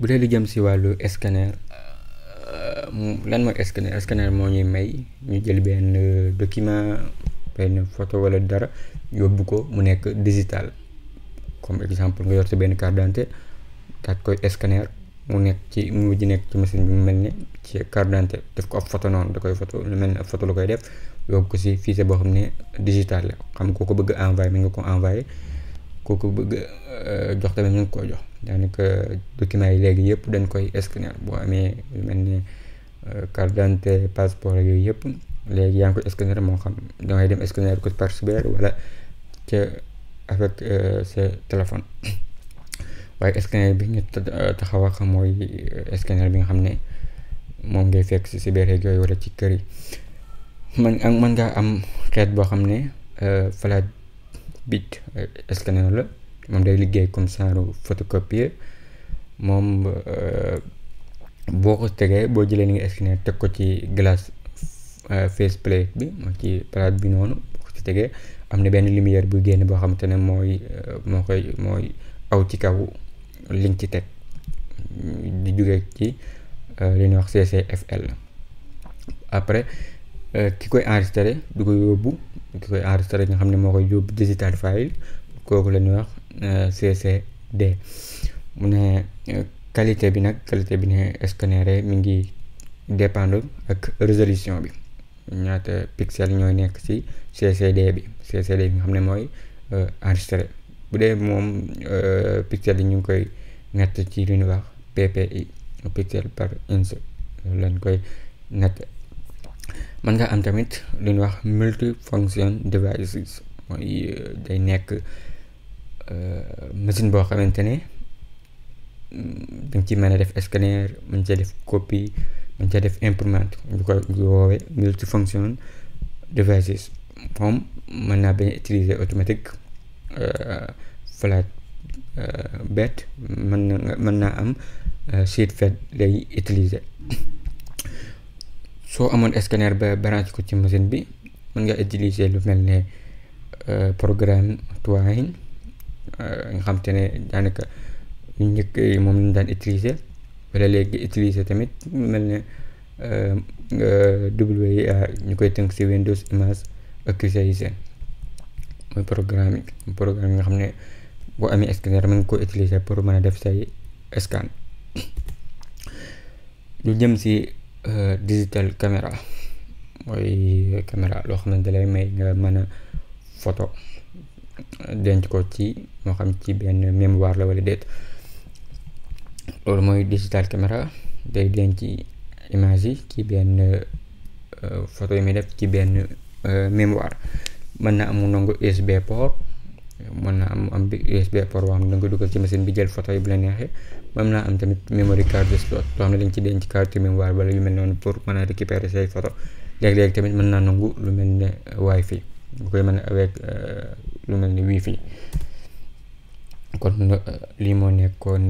bu dee lu jëm si wàllu scanner lan mooy scanner moo ñuy may ñu jël benn document benn photo wala dara yóbbu ko mu nekk digital. comme exemple nga yor sa benn carte d'identité daat koy scanner mu nekk ci mu mujj nekk ci machine bi mu mel ne ci carte d'identité def ko ab photo noonu da koy photo lu mel ne ab photo la koy def yóbbu ko si fichier boo xam ne digital la xam ko bëgg envoyé mi nga ko envoyé kooku bëgg jox tamit mi nga ko jox. daanaka documents yi léegi yëpp dañ koy scanner boo amee lu mel ne carte d'identité passeport yooyu yëpp léegi yaa ngi koy scanner moo xam dangay dem scanner ko par cyber wala ca avec sa téléphone. waaye scanner bi ñu taxaw a xam mooy scanner bi nga xam ne moom ngay fekk si cyber yooyu wala ci kër yi. mën ngaa am xeet boo xam ne flat bit scanner la moom day liggéey comme genre photocopier moom boo ko tegee boo jëlee li nga scanner teg ko ci glace face plate bi moo ci plate bi noonu boo ko ci tegee am na benn lumière bu génn boo xamante ne mooy aw ci kaw liñ ci teg di jóge ci li ñuy wax CCFL. après ki koy enregistré du ko yóbbu ki koy enregistré nga xam ne moo koy yóbbu digital file kooku la ñuy wax CCD. mu ne qualité bi ne scanner mi ngi dépendre ak résolution bi ñaata pixel ñooy nekk ci CCD bi nga xam ne mooy enregistré. bu dee moom pixel yi ñu ngi koy natt ci li ñuy wax PPI pixel par inch lañ koy natt. mën nga am tamit lu ñuy wax multifunction devices mooy day nekk machine boo xamante ne dañ ci mën a def scanner mën cee def copie mën cee def imprimante ñu koy woowee multifunction devices. moom mën naa bañ a utiliser automatique flat bed mën naa am sheet fed lay utiliser. soo amoon scanner ba branché ko ci machine bi mën nga utiliser lu mel ne programme Twine nga xam te ne daanaka ñu njëkk moom lañ daan utiliser wala léegi utiliser tamit mel ne WA ñu koy tënk ci Windows Image Acquisition mooy programme yi nga xam ne boo amee scanner mën nga ko utiliser pour mën a def say scan. lu jëm ci digital caméra mooy caméra loo xam ne dalay may nga mën a photo denc ko ci moo xam ci benn mémoire la wala déet. loolu mooy digital caméra day denc image yi ci benn photo yi muy def ci benn mémoire. mën na am mu nangu USB port mën na am USB port boo xam ne da nga dugal ci machine bi jël photo yi bu la neexee. mën naa am tamit memory card slot loo xam ne dañ ci denc carte mémoire wala yu mel noonu pour mën a récupérer say photo. léeg-léeg tamit mën naa nangu lu mel ne wifi bu koy mën a avec lu mel ne wifi. kon lii moo nekkoon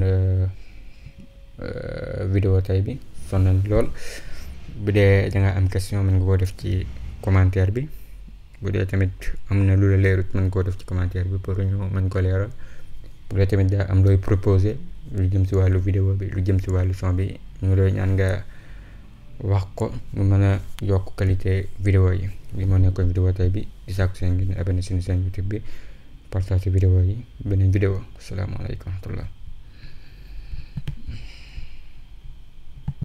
vidéo tey bi sonn lool. bu dee da nga am question mën nga koo def ci commentaire bi bu dee tamit am na lu la leerut mën nga koo def ci commentaire bi pour ñu mën ko leeral. bu dee tamit daa am looy proposé lu jëm si wàllu vidéo bi lu jëm si wàllu son bi ñu ngi lay ñaan nga wax ko ñu mën a yokk qualité vidéo yi. li moo nekkoon vidéo tey bi di sàkku seen ngeen abonné suñu chaîne YouTube bi partage vidéo yi beneen vidéo. asalaamaaleykum wa rahmatullah.